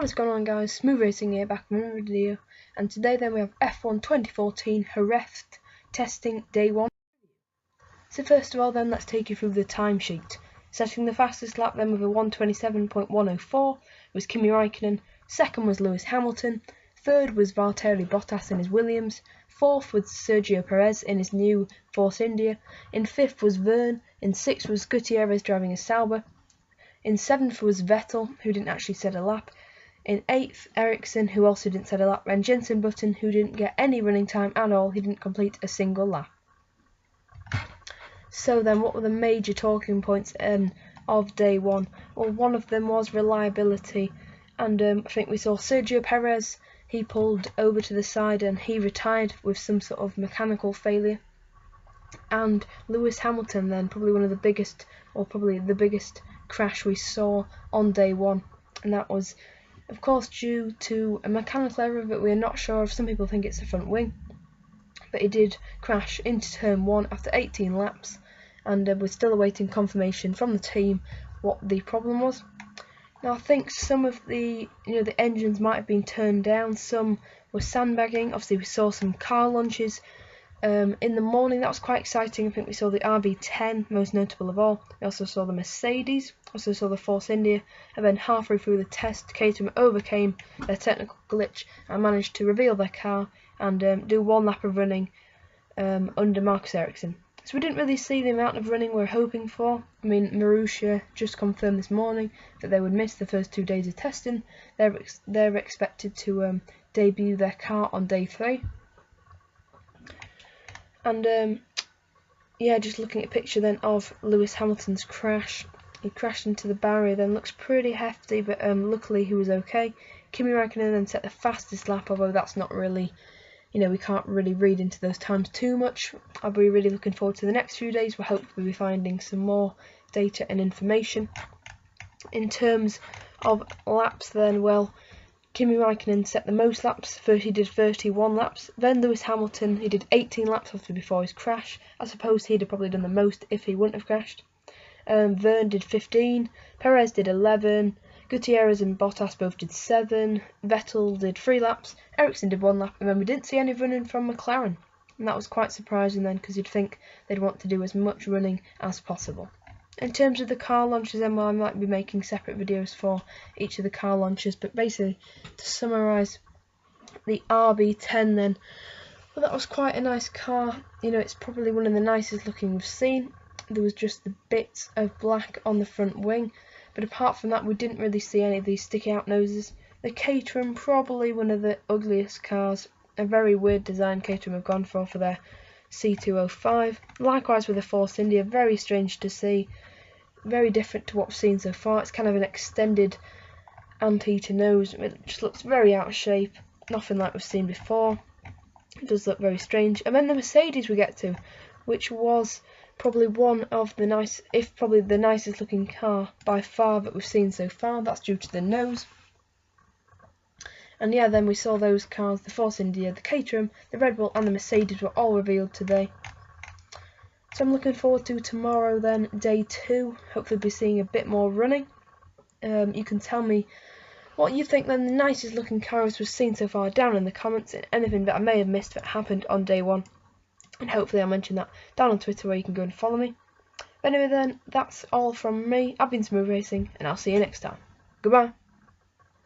What is going on, guys? Smooth Racing here, back with another video, and today then we have F1 2014 Jerez testing day 1. So first of all then, let's take you through the timesheet. Setting the fastest lap then with a 1:27.104 was Kimi Räikkönen, second was Lewis Hamilton, third was Valtteri Bottas in his Williams, fourth was Sergio Perez in his new Force India, in fifth was Verne, in sixth was Gutierrez driving a Sauber, in seventh was Vettel, who didn't actually set a lap. In 8th, Ericsson, who also didn't set a lap, and Jenson Button, who didn't get any running time at all. He didn't complete a single lap. So then, what were the major talking points of day 1? Well, one of them was reliability, and I think we saw Sergio Perez. He pulled over to the side and he retired with some sort of mechanical failure. And Lewis Hamilton then, probably one of the biggest, or probably the biggest crash we saw on day 1, and that was of course due to a mechanical error that we are not sure of. Some people think it's the front wing, but he did crash into turn 1 after 18 laps, and we're still awaiting confirmation from the team what the problem was. Now I think some of the the engines might have been turned down, some were sandbagging. Obviously we saw some car launches in the morning. That was quite exciting. I think we saw the RB10, most notable of all. We also saw the Mercedes, also saw the Force India, and then halfway through the test, Caterham overcame their technical glitch and managed to reveal their car and do one lap of running under Marcus Ericsson. So we didn't really see the amount of running we were hoping for. I mean, Marussia just confirmed this morning that they would miss the first 2 days of testing. They're expected to debut their car on day 3. And yeah, just looking at a picture then of Lewis Hamilton's crash. He crashed into the barrier, then looks pretty hefty, but luckily he was okay. Kimi Räikkönen then set the fastest lap, although that's not really, we can't really read into those times too much. I'll be really looking forward to the next few days. We'll hopefully be finding some more data and information. In terms of laps then, well, Kimi Räikkönen set the most laps. First he did 31 laps, then Lewis Hamilton, he did 18 laps after before his crash. I suppose he'd have probably done the most if he wouldn't have crashed. Verne did 15, Perez did 11, Gutierrez and Bottas both did 7, Vettel did 3 laps, Ericsson did 1 lap, and then we didn't see any running from McLaren. And that was quite surprising then, because you'd think they'd want to do as much running as possible. In terms of the car launches then, well, I might be making separate videos for each of the car launches, but basically, to summarise, the RB10 then, well, that was quite a nice car. It's probably one of the nicest looking we've seen. There was just the bits of black on the front wing, but apart from that we didn't really see any of these sticky out noses. The Caterham, probably one of the ugliest cars, a very weird design Caterham have gone for their C205. Likewise with the Force India, very strange to see, very different to what we've seen so far. It's kind of an extended anteater nose. It just looks very out of shape, nothing like we've seen before. It does look very strange. And then the Mercedes we get to, which was probably one of the if probably the nicest looking car by far that we've seen so far. That's due to the nose. And yeah, then we saw those cars, the Force India, the Caterham, the Red Bull and the Mercedes were all revealed today. So I'm looking forward to tomorrow then, day 2. Hopefully be seeing a bit more running. You can tell me what you think then the nicest looking cars we've seen so far down in the comments, and anything that I may have missed that happened on day 1. And hopefully I'll mention that down on Twitter where you can go and follow me. But anyway then, that's all from me. I've been Smooth Racing, and I'll see you next time. Goodbye.